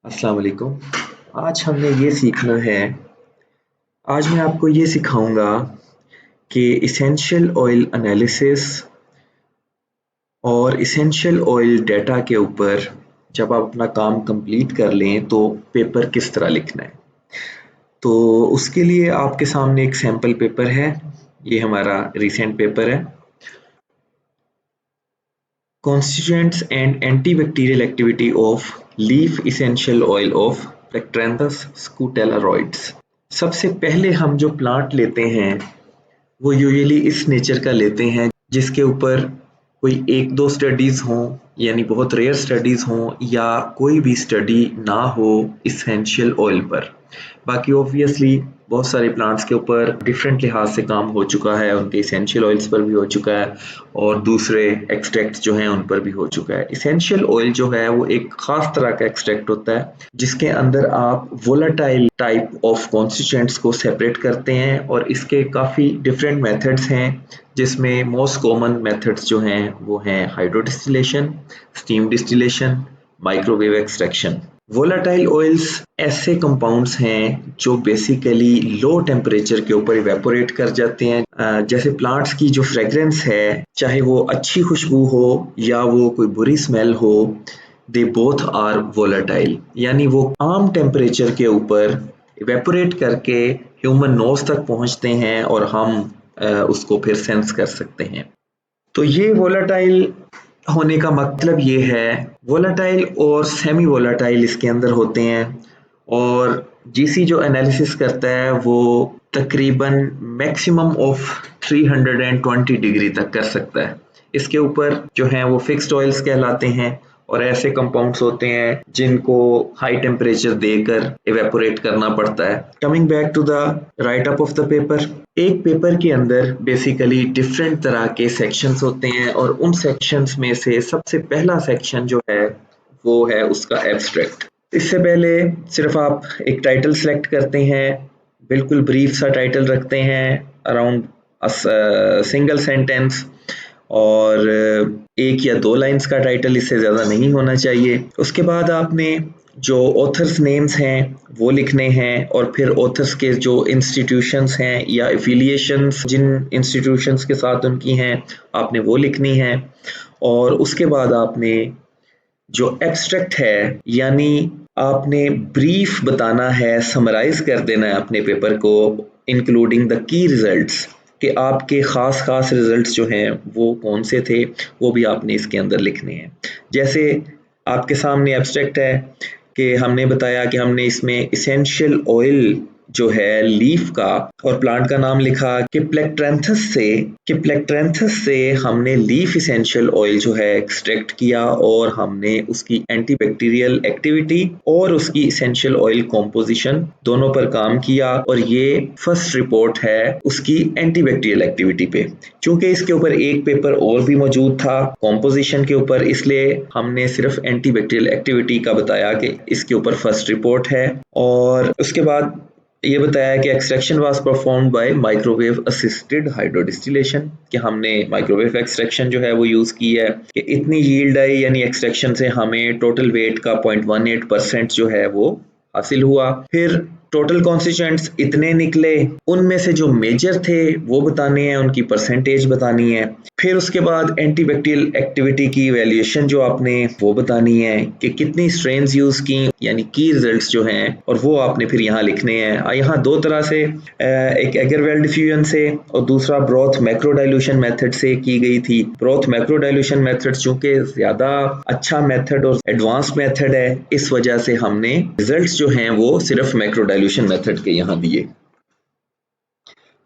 अस्सलाम वालेकुम। आज हमने ये सीखना है। आज मैं आपको ये सिखाऊंगा कि इसेंशियल ऑयल एनालिसिस और इसेंशियल ऑयल डाटा के ऊपर जब आप अपना काम कंप्लीट कर लें तो पेपर किस तरह लिखना है। तो उसके लिए आपके सामने एक सैम्पल पेपर है। ये हमारा रिसेंट पेपर है। Constituents and antibacterial activity of leaf essential oil of Plectranthus scutellarioides। सबसे पहले हम जो प्लांट लेते हैं वो यूजुअली इस नेचर का लेते हैं जिसके ऊपर कोई एक दो स्टडीज हों, यानी बहुत रेयर स्टडीज हों, या कोई भी स्टडी ना हो इसेंशियल ऑयल पर। बाकी ऑब्वियसली बहुत सारे प्लांट्स के ऊपर डिफरेंट लिहाज से काम हो चुका है, उनके इसेंशियल ऑयल्स पर भी हो चुका है और दूसरे एक्सट्रैक्ट्स जो हैं उन पर भी हो चुका है। इसेंशियल ऑयल जो है वो एक खास तरह का एक्सट्रैक्ट होता है जिसके अंदर आप वोलेटाइल टाइप ऑफ कॉन्स्टिट्यूएंट्स को सेपरेट करते हैं और इसके काफ़ी डिफरेंट मेथड्स हैं जिसमें मोस्ट कॉमन मेथड्स जो हैं वो हैं hydrodistillation, steam distillation, microwave extraction. Volatile oils ऐसे कंपाउंड्स हैं जो बेसिकली लो टेम्परेचर के ऊपर इवेपोरेट कर जाते हैं। जैसे प्लांट्स की जो फ्रेग्रेंस है, चाहे वो अच्छी खुशबू हो या वो कोई बुरी स्मेल हो, दे बोथ आर वोलेटाइल, यानी वो आम टेम्परेचर के ऊपर इवेपोरेट करके ह्यूमन नोज तक पहुंचते हैं और हम उसको फिर सेंस कर सकते हैं। तो ये वोलेटाइल होने का मतलब ये है, वोलेटाइल और सेमी वोलेटाइल इसके अंदर होते हैं और जीसी जो एनालिसिस करता है वो तकरीबन मैक्सिमम ऑफ 320 डिग्री तक कर सकता है। इसके ऊपर जो है वो फिक्स्ड ऑयल्स कहलाते हैं और ऐसे कंपाउंड्स होते हैं जिनको हाई टेम्परेचर देकर इवेपोरेट करना पड़ता है। Coming back to the write up of the paper, एक पेपर के अंदर बेसिकली डिफरेंट तरह के सेक्शंस होते हैं और उन सेक्शंस में से सबसे पहला सेक्शन जो है वो है उसका एब्स्ट्रैक्ट। इससे पहले सिर्फ आप एक टाइटल सेलेक्ट करते हैं, बिल्कुल ब्रीफ सा टाइटल रखते हैं, अराउंड सिंगल सेंटेंस और एक या दो लाइंस का टाइटल, इससे ज़्यादा नहीं होना चाहिए। उसके बाद आपने जो ऑथर्स नेम्स हैं वो लिखने हैं और फिर ऑथर्स के जो इंस्टीट्यूशंस हैं या एफिलिएशंस जिन इंस्टीट्यूशंस के साथ उनकी हैं आपने वो लिखनी है। और उसके बाद आपने जो एब्स्ट्रैक्ट है यानी आपने ब्रीफ बताना है, समराइज कर देना है अपने पेपर को, इंक्लूडिंग द की रिजल्ट्स, कि आपके खास रिजल्ट्स जो हैं वो कौन से थे, वो भी आपने इसके अंदर लिखने हैं। जैसे आपके सामने एब्स्ट्रैक्ट है कि हमने बताया कि हमने इसमें इसेंशियल ऑयल जो है लीफ का और प्लांट का नाम लिखा कि प्लेक्ट्रेंथस से हमने लीफ इसेंशियल ऑयल जो है एक्सट्रैक्ट किया और हमने उसकी एंटीबैक्टीरियल एक्टिविटी और उसकी इसेंशियल ऑयल कॉम्पोजिशन दोनों पर काम किया और ये फर्स्ट रिपोर्ट है उसकी एंटीबैक्टीरियल एक्टिविटी पे। चूंकि इसके ऊपर एक पेपर और भी मौजूद था कॉम्पोजिशन के ऊपर, इसलिए हमने सिर्फ एंटीबैक्टीरियल एक्टिविटी का बताया कि इसके ऊपर फर्स्ट रिपोर्ट है। और उसके बाद ये बताया कि extraction was performed by microwave assisted hydrodistillation, कि हमने माइक्रोवेव एक्सट्रैक्शन जो है वो यूज की है कि इतनी यील्ड आई, यानी एक्सट्रैक्शन से हमें टोटल वेट का 0.18% जो है वो हासिल हुआ। फिर टोटल कॉन्स्टिट्यूएंट्स इतने निकले, उनमें से जो मेजर थे वो बताने हैं, उनकी परसेंटेज बतानी है। फिर उसके बाद एंटीबैक्टीरियल एक्टिविटी की वैल्यूएशन जो आपने वो बतानी है कि कितनी स्ट्रेन्स यूज की, यानी की रिजल्ट्स जो हैं, और वो आपने फिर यहाँ लिखने हैं। यहाँ दो तरह से, एक एगरवेल डिफ्यूजन से और दूसरा ब्रोथ मैक्रो डाइल्यूशन मेथड से की गई थी। ब्रोथ मैक्रो डाइल्यूशन मेथड चूंकि ज्यादा अच्छा मेथड और एडवांस मेथड है, इस वजह से हमने रिजल्ट्स जो हैं वो सिर्फ मैक्रो डाइल्यूशन मेथड के यहाँ दिए।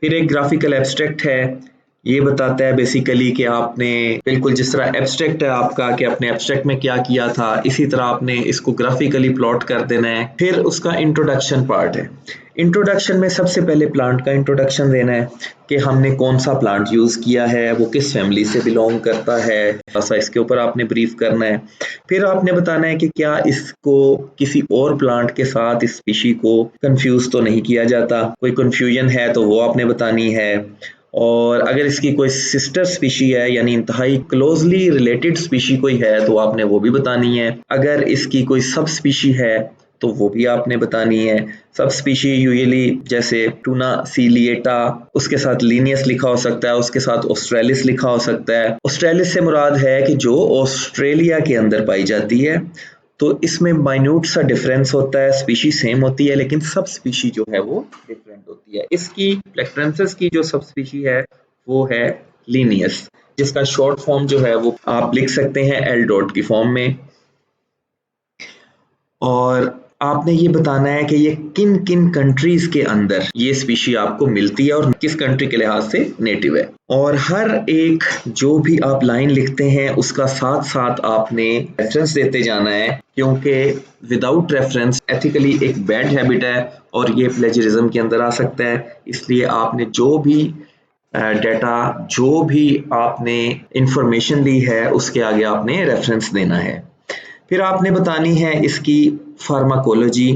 फिर एक ग्राफिकल एब्स्ट्रैक्ट है, ये बताता है बेसिकली कि आपने बिल्कुल जिस तरह एब्स्ट्रैक्ट है आपका कि अपने एब्स्ट्रैक्ट में क्या किया था, इसी तरह आपने इसको ग्राफिकली प्लॉट कर देना है। फिर उसका इंट्रोडक्शन पार्ट है। इंट्रोडक्शन में सबसे पहले प्लांट का इंट्रोडक्शन देना है कि हमने कौन सा प्लांट यूज किया है, वो किस फैमिली से बिलोंग करता है, ऐसा इसके ऊपर आपने ब्रीफ करना है। फिर आपने बताना है कि क्या इसको किसी और प्लांट के साथ इस स्पीशी को कंफ्यूज तो नहीं किया जाता, कोई कंफ्यूजन है तो वो आपने बतानी है। और अगर इसकी कोई सिस्टर स्पीशी है यानी इंतहाई क्लोजली रिलेटेड स्पीशी कोई है तो आपने वो भी बतानी है। अगर इसकी कोई सब स्पीशी है तो वो भी आपने बतानी है। सब स्पीशी यूजुअली जैसे टूना सीलिएटा, उसके साथ लीनियस लिखा हो सकता है, उसके साथ ऑस्ट्रेलिस लिखा हो सकता है। ऑस्ट्रेलिस से मुराद है कि जो ऑस्ट्रेलिया के अंदर पाई जाती है। तो इसमें माइन्यूट सा डिफरेंस होता है, स्पीशी सेम होती है लेकिन सब स्पीशी जो है वो डिफरेंट होती है। इसकी प्लेक्ट्रेंसिस की जो सब स्पीशी है वो है लीनियस, जिसका शॉर्ट फॉर्म जो है वो आप लिख सकते हैं एल डॉट की फॉर्म में। और आपने ये बताना है कि ये किन किन कंट्रीज के अंदर ये स्पीशी आपको मिलती है और किस कंट्री के लिहाज से नेटिव है। और हर एक जो भी आप लाइन लिखते हैं उसका साथ साथ आपने रेफरेंस देते जाना है, क्योंकि विदाउट रेफरेंस एथिकली एक बैड हैबिट है और ये प्लेजरिज्म के अंदर आ सकता है। इसलिए आपने जो भी डेटा, जो भी आपने इंफॉर्मेशन ली है उसके आगे आपने रेफरेंस देना है। फिर आपने बतानी है इसकी फार्माकोलॉजी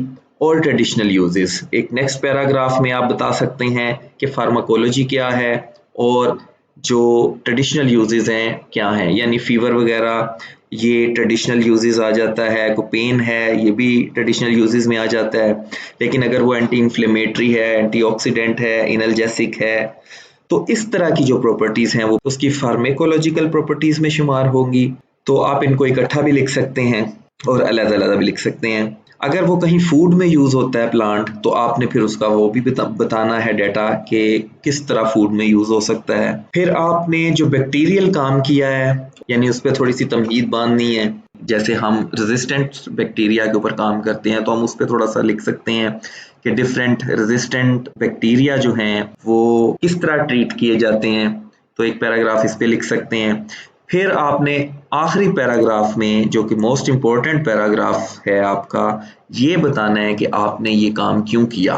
और ट्रेडिशनल यूजेस। एक नेक्स्ट पैराग्राफ में आप बता सकते हैं कि फार्माकोलॉजी क्या है और जो ट्रेडिशनल यूजेस हैं क्या हैं, यानी फीवर वगैरह ये ट्रेडिशनल यूजेस आ जाता है, को पेन है ये भी ट्रेडिशनल यूजेस में आ जाता है। लेकिन अगर वो एंटी इन्फ्लेमेटरी है, एंटीऑक्सीडेंट है, एनाल्जेसिक है, तो इस तरह की जो प्रॉपर्टीज हैं वो उसकी फार्मेकोलॉजिकल प्रॉपर्टीज में शुमार होंगी। तो आप इनको इकट्ठा भी लिख सकते हैं और अलग-अलग भी लिख सकते हैं। अगर वो कहीं फूड में यूज होता है प्लांट, तो आपने फिर उसका वो भी बताना है डेटा कि किस तरह फूड में यूज हो सकता है। फिर आपने जो बैक्टीरियल काम किया है यानी उस पर थोड़ी सी तमहीद बांधनी है। जैसे हम रेजिस्टेंट बैक्टीरिया के ऊपर काम करते हैं तो हम उस पर थोड़ा सा लिख सकते हैं कि डिफरेंट रेजिस्टेंट बैक्टीरिया जो हैं वो किस तरह ट्रीट किए जाते हैं, तो एक पैराग्राफ इस पे लिख सकते हैं। फिर आपने आखिरी पैराग्राफ में, जो कि मोस्ट इम्पोर्टेंट पैराग्राफ है आपका, ये बताना है कि आपने ये काम क्यों किया,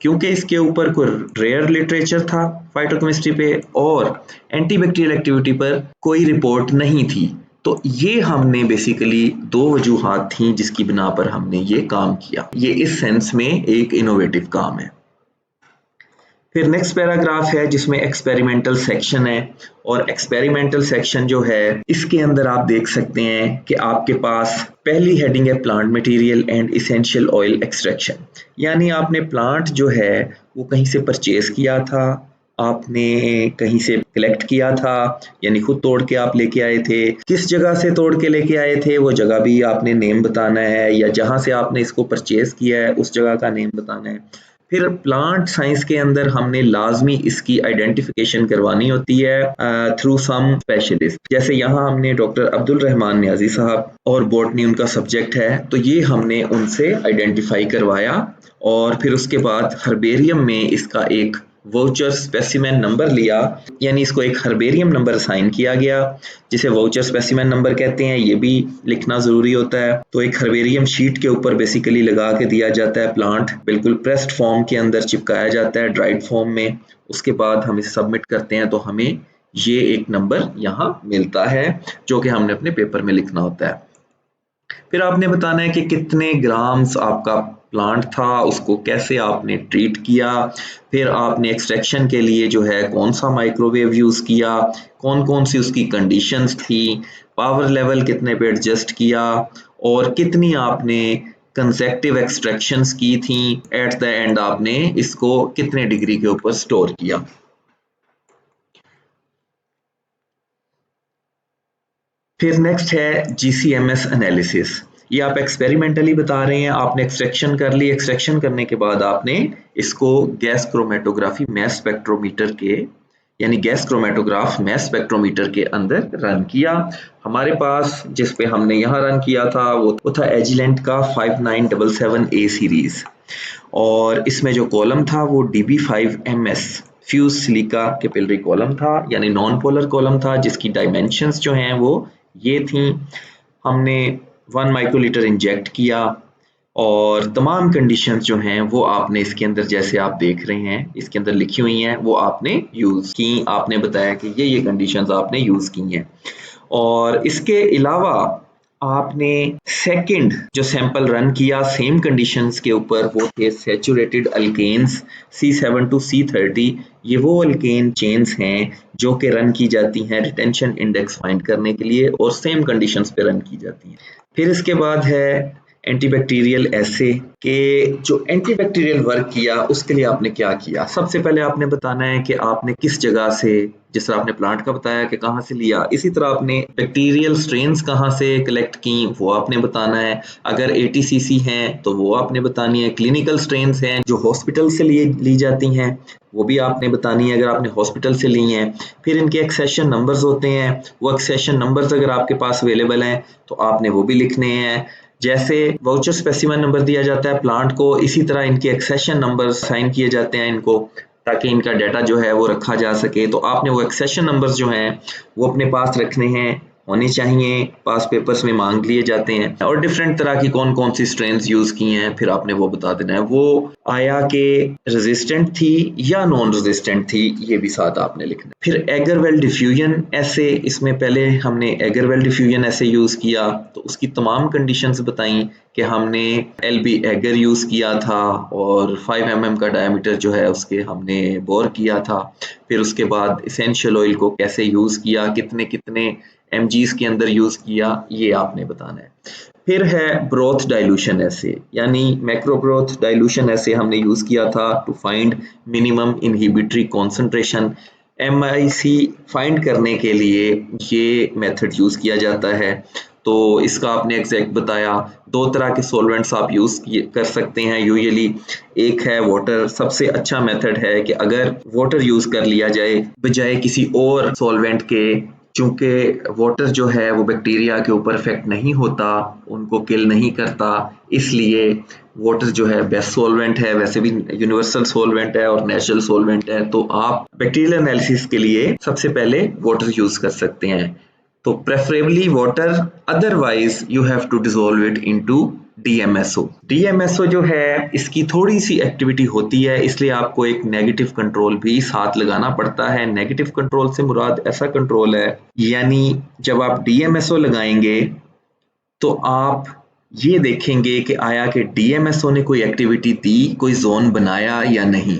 क्योंकि इसके ऊपर कोई रेयर लिटरेचर था फाइटोकेमिस्ट्री पे और एंटीबैक्टीरियल एक्टिविटी पर कोई रिपोर्ट नहीं थी। तो ये हमने बेसिकली दो वजूहात थी जिसकी बिना पर हमने ये काम किया। ये इस सेंस में एक इनोवेटिव काम है। फिर नेक्स्ट पैराग्राफ है जिसमें एक्सपेरिमेंटल सेक्शन है, और एक्सपेरिमेंटल सेक्शन जो है इसके अंदर आप देख सकते हैं कि आपके पास पहली हेडिंग है plant material and essential oil extraction. यानी आपने प्लांट जो है वो कहीं से परचेज किया था, आपने कहीं से कलेक्ट किया था, यानी खुद तोड़ के आप लेके आए थे। किस जगह से तोड़ के लेके आए थे वो जगह भी आपने नेम बताना है, या जहां से आपने इसको परचेज किया है उस जगह का नेम बताना है। फिर प्लांट साइंस के अंदर हमने लाजमी इसकी आइडेंटिफिकेशन करवानी होती है थ्रू सम स्पेशलिस्ट। जैसे यहाँ हमने डॉक्टर अब्दुल रहमान नियाजी साहब और बॉटनी उनका सब्जेक्ट है, तो ये हमने उनसे आइडेंटिफाई करवाया और फिर उसके बाद हर्बेरियम में इसका एक वाउचर स्पेसिमेन नंबर लिया, यानी इसको एक हर्बेरियम नंबर असाइन किया गया जिसे वाउचर स्पेसिमेन नंबर कहते हैं। ये भी लिखना जरूरी होता है। तो एक हर्बेरियम शीट के ऊपर बेसिकली लगा के दिया जाता है प्लांट, बिल्कुल प्रेस्ड फॉर्म के अंदर चिपकाया जाता है ड्राइड फॉर्म में। उसके बाद हम इसे सबमिट करते हैं तो हमें ये एक नंबर यहाँ मिलता है जो कि हमने अपने पेपर में लिखना होता है। फिर आपने बताना है कि कितने ग्राम्स आपका प्लांट था, उसको कैसे आपने ट्रीट किया। फिर आपने एक्सट्रैक्शन के लिए जो है कौन सा माइक्रोवेव यूज किया, कौन कौन सी उसकी कंडीशंस थी, पावर लेवल कितने पे एडजस्ट किया और कितनी आपने कंसेक्टिव एक्सट्रैक्शंस की थी। एट द एंड आपने इसको कितने डिग्री के ऊपर स्टोर किया। फिर नेक्स्ट है जीसीएमएस एनालिसिस। ये आप एक्सपेरिमेंटली बता रहे हैं, आपने एक्सट्रैक्शन कर ली, एक्सट्रैक्शन करने के बाद आपने इसको गैस क्रोमेटोग्राफी मैस स्पेक्ट्रोमीटर के, यानी गैस क्रोमेटोग्राफ मैस स्पेक्ट्रोमीटर के अंदर रन किया। हमारे पास जिस पे हमने यहाँ रन किया था वो था एजिलेंट का 5977A सीरीज, और इसमें जो कॉलम था वो DB5MS fuse silica capillary column था, यानी नॉन पोलर कॉलम था जिसकी डायमेंशंस जो हैं वो ये थी। हमने 1 माइक्रोलीटर इंजेक्ट किया और तमाम कंडीशंस जो हैं वो आपने इसके अंदर, जैसे आप देख रहे हैं इसके अंदर लिखी हुई हैं, वो आपने यूज की। आपने बताया कि ये कंडीशंस आपने यूज की हैं। और इसके अलावा आपने सेकंड जो सैंपल रन किया सेम कंडीशंस के ऊपर, वो थे saturated alkanes C7 to C30। ये वो अल्केन चेन्स हैं जो कि रन की जाती हैं रिटेंशन इंडेक्स फाइंड करने के लिए और सेम कंडीशंस पे रन की जाती हैं। फिर इसके बाद है एंटीबैक्टीरियल एसे के जो एंटीबैक्टीरियल वर्क किया उसके लिए आपने क्या किया। सबसे पहले आपने बताना है कि आपने किस जगह से, जिस तरह आपने प्लांट का बताया कि कहाँ से लिया, इसी तरह आपने बैक्टीरियल स्ट्रेन्स कहाँ से कलेक्ट की वो आपने बताना है। अगर ATCC हैं तो वो आपने बतानी है। क्लिनिकल स्ट्रेन्स हैं जो हॉस्पिटल से ली जाती हैं वो भी आपने बतानी है अगर आपने हॉस्पिटल से ली हैं। फिर इनके एक्सेशन नंबर्स होते हैं, वो एक्सेशन नंबर्स अगर आपके पास अवेलेबल हैं तो आपने वो भी लिखने हैं। जैसे वाउचर स्पेसिमेन नंबर दिया जाता है प्लांट को, इसी तरह इनके एक्सेशन नंबर साइन किए जाते हैं इनको, ताकि इनका डाटा जो है वो रखा जा सके। तो आपने वो एक्सेशन नंबर्स जो हैं वो अपने पास रखने हैं, होने चाहिए, पास पेपर्स में मांग लिए जाते हैं। और डिफरेंट तरह की कौन कौन सी स्ट्रेन्स यूज की हैं फिर आपने वो बता देना है। वो आया के रेजिस्टेंट थी या नॉन रेजिस्टेंट थी ये भी साथ आपने लिखना है। फिर एगरवेल डिफ्यूजन ऐसे, इसमें पहले हमने एगरवेल डिफ्यूजन ऐसे यूज किया तो उसकी तमाम कंडीशंस बताई कि हमने LB एगर यूज किया था और 5 mm का डायमीटर जो है उसके हमने बोर किया था। फिर उसके बाद इसेंशियल ऑयल को कैसे यूज किया, कितने कितने mgs के अंदर यूज किया, ये आपने बताना है। फिर है ब्रोथ डाइल्यूशन ऐसे, यानी मैक्रो ब्रोथ डाइल्यूशन ऐसे हमने यूज किया था to find minimum inhibitory concentration. MIC find करने के लिए ये मेथड यूज किया जाता है। तो इसका आपने एग्जैक्ट बताया। दो तरह के सॉल्वेंट्स आप यूज कर सकते हैं यूजुअली, एक है वाटर। सबसे अच्छा मेथड है कि अगर वाटर यूज कर लिया जाए बजाय किसी और सॉल्वेंट के, चूंकि वाटर जो है वो बैक्टीरिया के ऊपर इफेक्ट नहीं होता, उनको किल नहीं करता, इसलिए वाटर जो है बेस्ट सॉल्वेंट है। वैसे भी यूनिवर्सल सॉल्वेंट है और नेचुरल सॉल्वेंट है, तो आप बैक्टीरियल एनालिसिस के लिए सबसे पहले वाटर यूज कर सकते हैं। तो preferably water, otherwise you have to dissolve it into DMSO। DMSO जो है इसकी थोड़ी सी एक्टिविटी होती है, इसलिए आपको एक नेगेटिव कंट्रोल भी साथ लगाना पड़ता है। नेगेटिव कंट्रोल से मुराद ऐसा कंट्रोल है, यानी जब आप DMSO लगाएंगे तो आप ये देखेंगे कि आया कि DMSO ने कोई एक्टिविटी दी, कोई जोन बनाया या नहीं।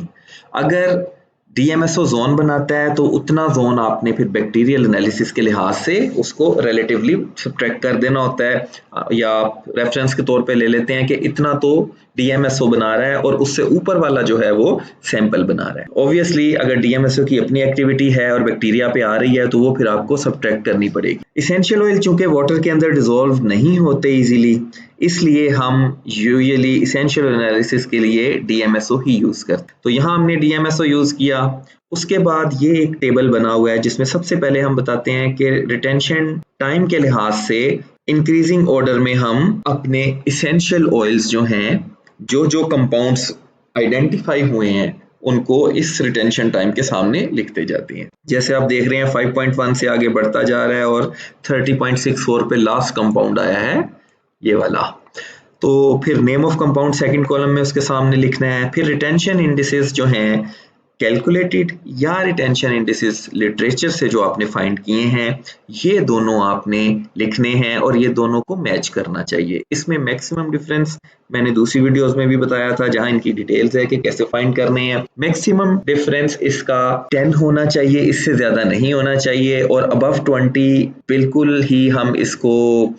अगर DMSO जोन बनाता है तो उतना जोन आपने फिर बैक्टीरियल एनालिसिस के लिहाज से उसको रिलेटिवली सब्ट्रैक्ट कर देना होता है, या रेफरेंस के तौर पे ले लेते हैं कि इतना तो DMSO बना रहा है और उससे ऊपर वाला जो है वो सैंपल बना रहा है। ऑब्वियसली अगर DMSO की अपनी एक्टिविटी है और बैक्टीरिया पे आ रही है तो वो फिर आपको सब्ट्रैक्ट करनी पड़ेगी। इसेंशियल ऑयल चूंकि वाटर के अंदर डिसॉल्व नहीं होते इजीली, इसलिए हम यूजुअली इसेंशियल एनालिसिस के लिए DMSO ही यूज करते। तो यहाँ हमने DMSO यूज किया। उसके बाद ये एक टेबल बना हुआ है जिसमें सबसे पहले हम बताते हैं कि रिटेंशन टाइम के लिहाज से इंक्रीजिंग ऑर्डर में हम अपने इसेंशियल ऑयल्स जो हैं, जो कंपाउंड्स आइडेंटिफाई हुए हैं उनको इस रिटेंशन टाइम के सामने लिखते जाते हैं। जैसे आप देख रहे हैं 5.1 से आगे बढ़ता जा रहा है और 30.64 पे लास्ट कंपाउंड आया है ये वाला। तो फिर name of compound second column में उसके सामने लिखना है। फिर रिटेंशन इंडिसेस जो हैं कैलकुलेटेड या रिटेंशन इंडिसेस लिटरेचर से जो आपने फाइंड किए हैं, ये दोनों आपने लिखने हैं और ये दोनों को मैच करना चाहिए। इसमें मैक्सिमम डिफरेंस मैंने दूसरी वीडियोस में भी बताया था जहां इनकी डिटेल्स है कि कैसे फाइंड करने हैं। मैक्सिमम डिफरेंस इसका 10 होना चाहिए, इससे ज्यादा नहीं होना चाहिए, और अबव 20 बिल्कुल ही हम इसको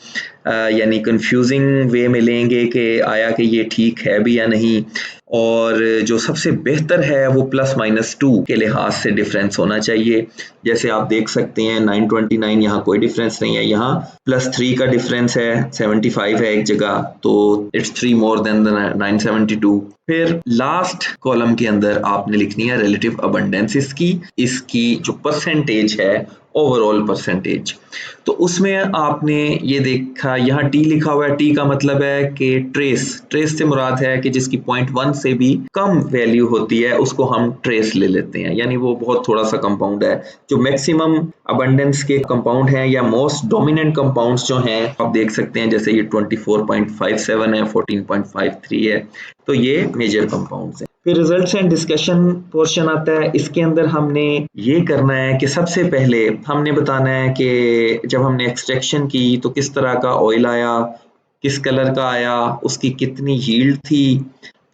यानी कंफ्यूजिंग वे में लेंगे कि आया कि ये ठीक है भी या नहीं। और जो सबसे बेहतर है वो +-2 के लिहाज से डिफरेंस होना चाहिए। जैसे आप देख सकते हैं 929, यहाँ कोई डिफरेंस नहीं है, यहाँ +3 का डिफरेंस है, 75 है एक जगह, तो इट्स 3 मोर देन 972। फिर लास्ट कॉलम के अंदर आपने लिखनी है रिलेटिव अबंडेंस इसकी जो परसेंटेज है, ओवरऑल परसेंटेज। तो उसमें आपने ये देखा यहाँ T लिखा हुआ है। T का मतलब है कि ट्रेस से मुराद है कि जिसकी 0.1 से भी कम वैल्यू होती है उसको हम ट्रेस ले लेते हैं, यानी वो बहुत थोड़ा सा कंपाउंड है। जो मैक्सिमम अबंडेंस के कंपाउंड हैं या मोस्ट डोमिनेंट कंपाउंड्स जो हैं आप देख सकते हैं, जैसे ये 24.57 है, 14.53 है, तो ये मेजर कंपाउंड्स हैं। फिर रिजल्ट्स एंड डिस्कशन पोर्शन आता है। इसके अंदर हमने ये करना है कि सबसे पहले हमने बताना है कि जब हमने एक्सट्रैक्शन की तो किस तरह का ऑयल आया, किस कलर का आया, उसकी कितनी यील्ड थी।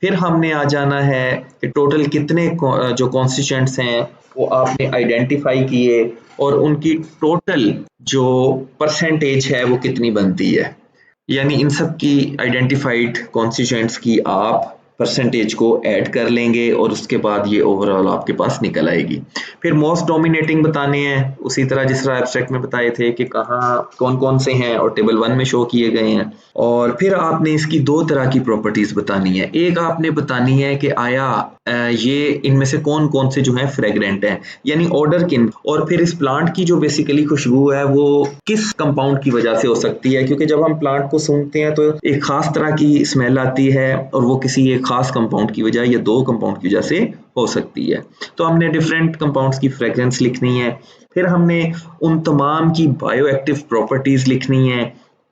फिर हमने आ जाना है कि टोटल कितने जो कॉन्स्टिट्यूएंट्स हैं वो आपने आइडेंटिफाई किए और उनकी टोटल जो परसेंटेज है वो कितनी बनती है। यानी इन सब की आइडेंटिफाइड कॉन्स्टिट्यूएंट्स की आप परसेंटेज को ऐड कर लेंगे और उसके बाद ये ओवरऑल आपके पास निकल आएगी। फिर मोस्ट डोमिनेटिंग बताने हैं, उसी तरह जिस तरह एब्स्ट्रैक्ट में बताए थे कि कहाँ कौन कौन से हैं और टेबल 1 में शो किए गए हैं। और फिर आपने इसकी दो तरह की प्रॉपर्टीज बतानी है। एक आपने बतानी है कि आया ये इनमें से कौन कौन से जो है फ्रेग्रेंट हैं, यानी ऑर्डर किन, और फिर इस प्लांट की जो बेसिकली खुशबू है वो किस कंपाउंड की वजह से हो सकती है, क्योंकि जब हम प्लांट को सूंघते हैं तो एक खास तरह की स्मेल आती है और वो किसी एक खास कंपाउंड की वजह या दो कंपाउंड की वजह से हो सकती है। तो हमने डिफरेंट कंपाउंड्स की फ्रेग्रेंस लिखनी है। फिर हमने उन तमाम की बायोएक्टिव प्रॉपर्टीज लिखनी है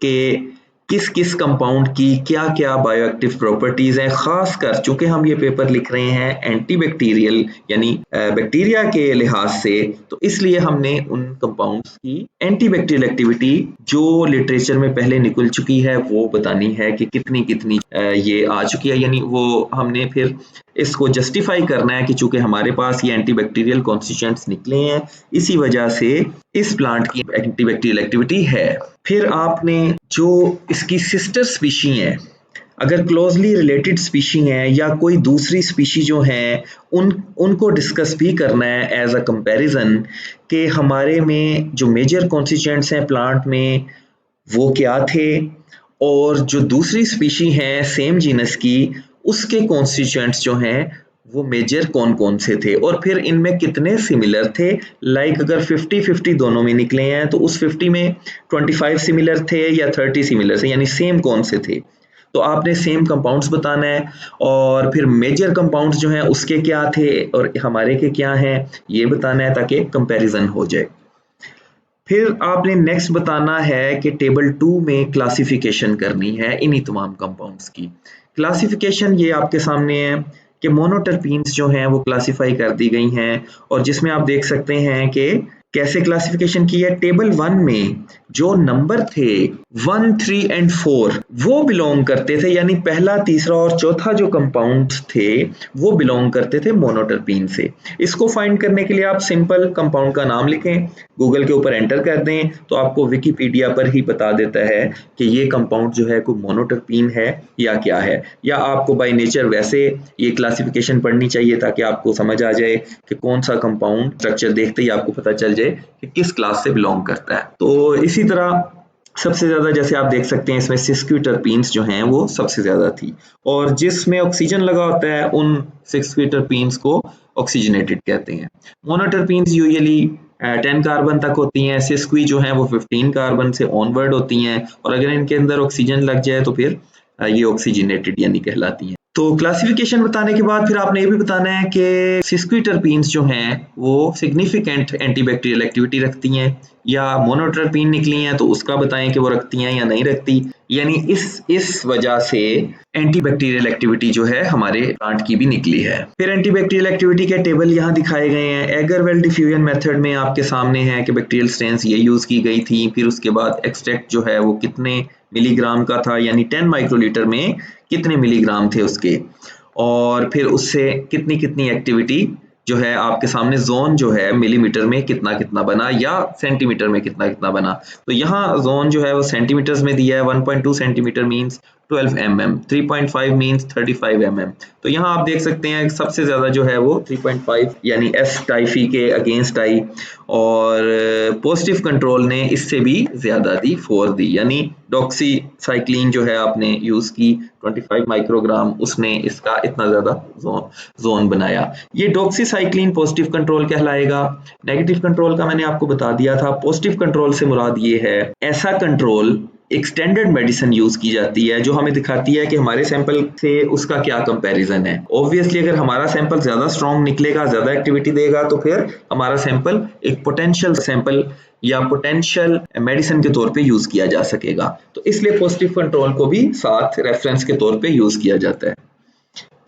कि किस किस कंपाउंड की क्या क्या बायोएक्टिव प्रॉपर्टीज हैं। खासकर चूंकि हम ये पेपर लिख रहे हैं एंटीबैक्टीरियल यानी बैक्टीरिया के लिहाज से, तो इसलिए हमने उन कंपाउंड्स की एंटीबैक्टीरियल एक्टिविटी जो लिटरेचर में पहले निकल चुकी है वो बतानी है कि कितनी कितनी ये आ चुकी है। यानी वो हमने फिर इसको जस्टिफाई करना है कि चूंकि हमारे पास ये एंटीबैक्टीरियल कॉन्स्टिट्यूएंट्स निकले हैं, इसी वजह से इस प्लांट की एंटीबैक्टीरियल एक्टिविटी है। फिर आपने जो इसकी सिस्टर स्पीशी है, अगर क्लोजली रिलेटेड स्पीशी है या कोई दूसरी स्पीशी जो है उनको डिस्कस भी करना है एज अ कंपैरिजन कि हमारे में जो मेजर कॉन्स्टिट्यूएंट्स हैं प्लांट में वो क्या थे और जो दूसरी स्पीशी हैं सेम जीनस की उसके कॉन्स्टिट्यूएंट्स जो हैं वो मेजर कौन कौन से थे और फिर इनमें कितने सिमिलर थे। लाइक अगर 50-50 दोनों में निकले हैं तो उस 50 में 25 सिमिलर थे या 30 सिमिलर थे, यानी सेम कौन से थे। तो आपने सेम कंपाउंड्स बताना है और फिर मेजर कंपाउंड्स जो हैं उसके क्या थे और हमारे के क्या हैं ये बताना है ताकि कंपैरिजन हो जाए। फिर आपने नेक्स्ट बताना है कि टेबल 2 में क्लासिफिकेशन करनी है इन्हीं तमाम कंपाउंड्स की। क्लासिफिकेशन ये आपके सामने है कि मोनोटर्पीन्स जो हैं वो क्लासिफाई कर दी गई हैं और जिसमें आप देख सकते हैं कि कैसे क्लासिफिकेशन की है। टेबल 1 में जो नंबर थे 1, 3 एंड 4 वो बिलोंग करते थे, यानी पहला, तीसरा और चौथा जो कंपाउंड थे वो बिलोंग करते थे मोनोटर्पीन से। इसको फाइंड करने के लिए आप सिंपल कंपाउंड का नाम लिखें, गूगल के ऊपर एंटर कर दें तो आपको विकिपीडिया पर ही बता देता है कि ये कंपाउंड जो है कोई मोनोटर्पीन है या क्या है। या आपको बाय नेचर वैसे ये क्लासिफिकेशन पढ़नी चाहिए ताकि आपको समझ आ जाए कि कौन सा कंपाउंड स्ट्रक्चर देखते ही आपको पता चल जाए कि किस क्लास से बिलोंग करता है। तो इसी तरह सबसे ज्यादा जैसे आप देख सकते हैं इसमें सिस्क्यूटरपीन्स जो हैं वो सबसे ज्यादा थी और जिसमें ऑक्सीजन लगा होता है उन सिस्क्यूटरपीन्स को ऑक्सीजनेटेड कहते हैं। मोनोटर्पीन्स यूजुअली 10 कार्बन तक होती हैं, सिस्क्वी जो हैं वो 15 कार्बन से ऑनवर्ड होती हैं और अगर इनके अंदर ऑक्सीजन लग जाए तो फिर ये ऑक्सीजनेटेड यानी कहलाती हैं। तो क्लासिफिकेशन बताने के बाद फिर आपने ये भी बताना है कि सिस्क्यूटरपीन्स जो हैं वो सिग्निफिकेंट एंटीबैक्टीरियल एक्टिविटी रखती हैं या मोनोटर्पीन निकली हैं तो उसका बताएं कि वो रखती हैं या नहीं रखती। यानी इस वजह से एंटीबैक्टीरियल एक्टिविटी जो है हमारे प्लांट की भी निकली है। फिर एंटीबैक्टीरियल एक्टिविटी के टेबल यहाँ दिखाए गए हैं। एगरवेल डिफ्यूजन मेथड में आपके सामने है कि बैक्टीरियल स्ट्रेंस ये यूज की गई थी, फिर उसके बाद एक्सट्रैक्ट जो है वो कितने मिलीग्राम का था, यानी 10 माइक्रोलीटर में कितने मिलीग्राम थे उसके, और फिर उससे कितनी कितनी एक्टिविटी जो है आपके सामने जोन जो है मिलीमीटर में कितना कितना बना या सेंटीमीटर में कितना कितना बना। तो यहाँ जोन जो है वो सेंटीमीटर्स में दिया है। 1.2 centimetre means 12 mm, 3.5 means 35 mm। तो यहाँ आप देख सकते हैं सबसे ज्यादा जो है वो 3.5 यानी एस टाइफी के अगेंस्ट आई और पॉजिटिव कंट्रोल ने इससे भी ज्यादा दी 4 दी, यानी डॉक्सीसाइक्लिन जो है आपने यूज की 25 माइक्रोग्राम, उसने इसका इतना ज्यादा जोन बनाया। ये डॉक्सीसाइक्लिन पॉजिटिव कंट्रोल कहलाएगा। नेगेटिव कंट्रोल का मैंने आपको बता दिया था। पॉजिटिव कंट्रोल से मुराद ये है ऐसा कंट्रोल एक स्टैंडर्ड मेडिसिन यूज की जाती है जो हमें दिखाती है कि हमारे सैंपल से उसका क्या कंपैरिजन है। ऑब्वियसली अगर हमारा सैंपल ज्यादा स्ट्रॉन्ग निकलेगा, ज्यादा एक्टिविटी देगा, तो फिर हमारा सैंपल एक पोटेंशियल सैंपल या पोटेंशियल मेडिसिन के तौर पे यूज किया जा सकेगा। तो इसलिए पॉजिटिव कंट्रोल को भी साथ रेफरेंस के तौर पे यूज किया जाता है।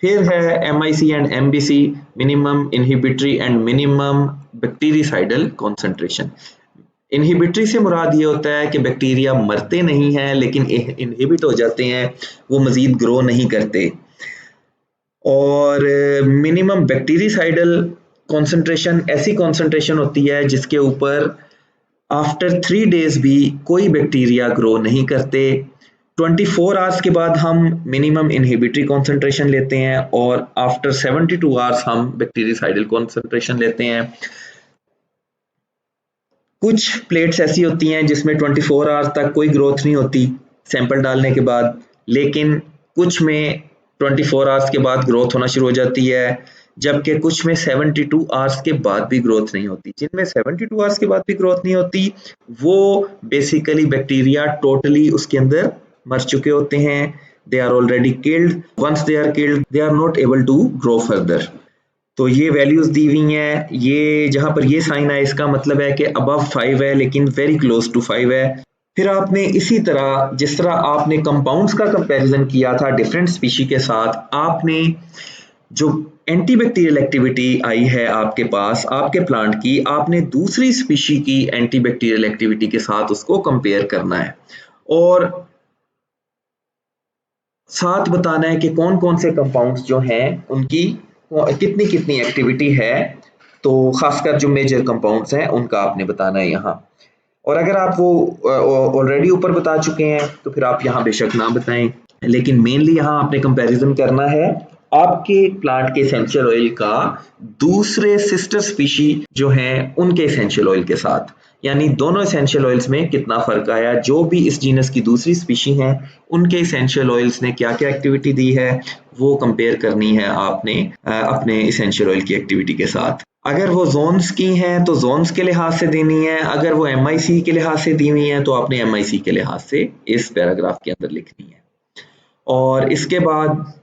फिर है MIC and MBC, minimum inhibitory and minimum bactericidal concentration. Inhibitory से मुराद ये होता है कि बैक्टीरिया मरते नहीं हैं लेकिन इनहिबिट हो जाते हैं, वो मजीद ग्रो नहीं करते। और मिनिमम बैक्टीरिसाइडल कॉन्सेंट्रेशन ऐसी कॉन्सेंट्रेशन होती है जिसके ऊपर आफ्टर 3 डेज भी कोई बैक्टीरिया ग्रो नहीं करते। 24 आवर्स के बाद हम मिनिमम इनहिबिटरी कॉन्सेंट्रेशन लेते हैं और आफ्टर 72 आवर्स हम बैक्टीरियासाइडल कॉन्सेंट्रेशन लेते हैं। कुछ प्लेट्स ऐसी होती हैं जिसमें 24 आवर्स तक कोई ग्रोथ नहीं होती सैंपल डालने के बाद, लेकिन कुछ में 24 आवर्स के बाद ग्रोथ होना शुरू हो जाती है, जबकि कुछ में 72 आवर्स के बाद भी ग्रोथ नहीं होती। जिनमें 72 आवर्स के बाद भी ग्रोथ नहीं होती वो बेसिकली बैक्टीरिया टोटली उसके अंदर मर चुके होते हैं, they are already killed, once they are killed they are not able to grow further. तो ये वैल्यूज दी हुई हैं, ये जहां पर ये साइन है इसका मतलब है कि अबव 5 है लेकिन वेरी क्लोज टू 5 है। फिर आपने इसी तरह जिस तरह आपने कंपाउंड्स का कंपैरिजन किया था डिफरेंट स्पीशी के साथ, आपने जो एंटीबैक्टीरियल एक्टिविटी आई है आपके पास आपके प्लांट की, आपने दूसरी स्पीशी की एंटीबैक्टीरियल एक्टिविटी के साथ उसको कंपेयर करना है और साथ बताना है कि कौन कौन से कंपाउंड्स जो हैं उनकी कितनी कितनी एक्टिविटी है। तो खासकर जो मेजर कंपाउंड्स हैं उनका आपने बताना है यहाँ। और अगर आप वो ऑलरेडी ऊपर बता चुके हैं तो फिर आप यहाँ बेशक ना बताएं, लेकिन मेनली यहाँ आपने कंपैरिजन करना है आपके प्लांट के एसेंशियल ऑयल का दूसरे सिस्टर स्पीशी जो हैं उनके एसेंशियल ऑयल के साथ, यानी दोनों एसेंशियल ऑयल्स में कितना फर्क आया। जो भी इस जीनस की दूसरी स्पीशी हैं उनके एसेंशियल ऑयल्स ने क्या क्या एक्टिविटी दी है वो कंपेयर करनी है आपने अपने एसेंशियल ऑयल की एक्टिविटी के साथ। अगर वो जोन्स की हैं तो जोन्स के लिहाज से देनी है, अगर वो MIC के लिहाज से दी हुई हैं तो आपने MIC के लिहाज से इस पैराग्राफ के अंदर लिखनी है। और इसके बाद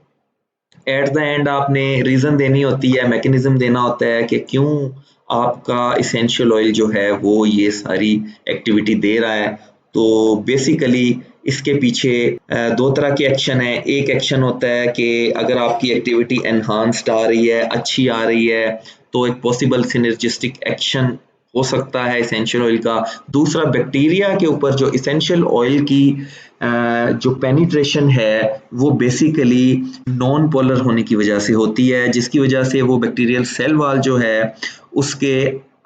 एट द एंड आपने रीज़न देनी होती है, मैकेनिज्म देना होता है कि क्यों आपका एसेंशियल ऑयल जो है वो ये सारी एक्टिविटी दे रहा है। तो बेसिकली इसके पीछे दो तरह के एक्शन है। एक एक्शन होता है कि अगर आपकी एक्टिविटी एनहांस्ड आ रही है, अच्छी आ रही है, तो एक पॉसिबल सिनर्जिस्टिक एक्शन हो सकता है एसेंशियल ऑयल का। दूसरा, बैक्टीरिया के ऊपर जो एसेंशियल ऑयल की जो पेनिट्रेशन है वो बेसिकली नॉन पोलर होने की वजह से होती है, जिसकी वजह से वो बैक्टीरियल सेल वॉल जो है उसके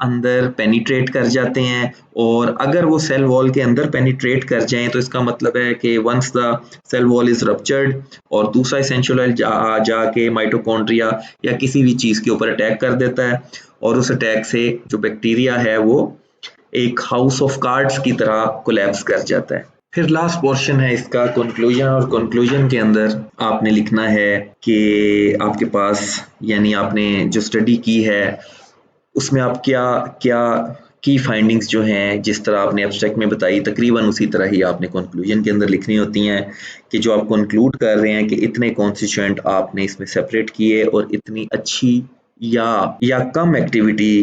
अंदर पेनिट्रेट कर जाते हैं। और अगर वो सेल वॉल के अंदर पेनिट्रेट कर जाएं तो इसका मतलब है कि once the cell wall is ruptured और दूसरा एसेंशियल ऑयल जाके माइटोकॉन्ड्रिया या किसी भी चीज़ के ऊपर अटैक कर देता है और उस अटैक से जो बैक्टीरिया है वो एक हाउस ऑफ कार्ड्स की तरह कोलैप्स कर जाता है। फिर लास्ट पोर्शन है इसका कंक्लूजन, और कंक्लूजन के अंदर आपने लिखना है कि आपके पास यानी आपने जो स्टडी की है उसमें आप क्या क्या की फाइंडिंग्स जो हैं जिस तरह आपने एब्स्ट्रैक्ट में बताई तकरीबन उसी तरह ही आपने कंक्लूजन के अंदर लिखनी होती हैं कि जो आप कंक्लूड कर रहे हैं कि इतने कॉन्स्टिट्यूएंट आपने इसमें सेपरेट किए और इतनी अच्छी या कम एक्टिविटी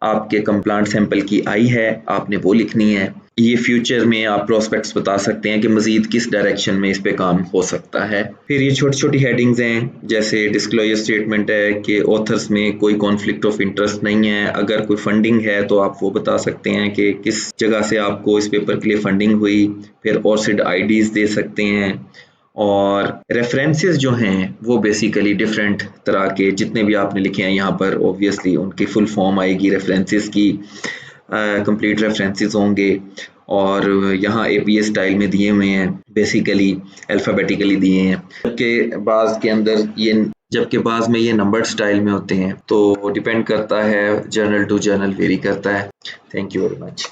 आपके प्लांट सैंपल की आई है, आपने वो लिखनी है। ये फ्यूचर में आप प्रोस्पेक्ट्स बता सकते हैं कि मजीद किस डायरेक्शन में इस पे काम हो सकता है। फिर ये छोटी छोटी हेडिंग्स हैं जैसे डिस्क्लोजर स्टेटमेंट है कि ऑथर्स में कोई कॉन्फ्लिक्ट ऑफ इंटरेस्ट नहीं है, अगर कोई फंडिंग है तो आप वो बता सकते हैं कि किस जगह से आपको इस पेपर के लिए फंडिंग हुई। फिर ऑर्सिड आईडीज दे सकते हैं और रेफरेंसेस जो हैं वो बेसिकली डिफरेंट तरह के जितने भी आपने लिखे हैं यहाँ पर ऑब्वियसली उनकी फुल फॉर्म आएगी रेफरेंसेस की, कंप्लीट रेफरेंसेस होंगे और यहाँ APA स्टाइल में दिए हुए हैं, बेसिकली अल्फ़ाबेटिकली दिए हैं, जबकि बाज़ में ये नंबर्ड स्टाइल में होते हैं। तो डिपेंड करता है, जर्नल टू जर्नल वेरी करता है। Thank you very much.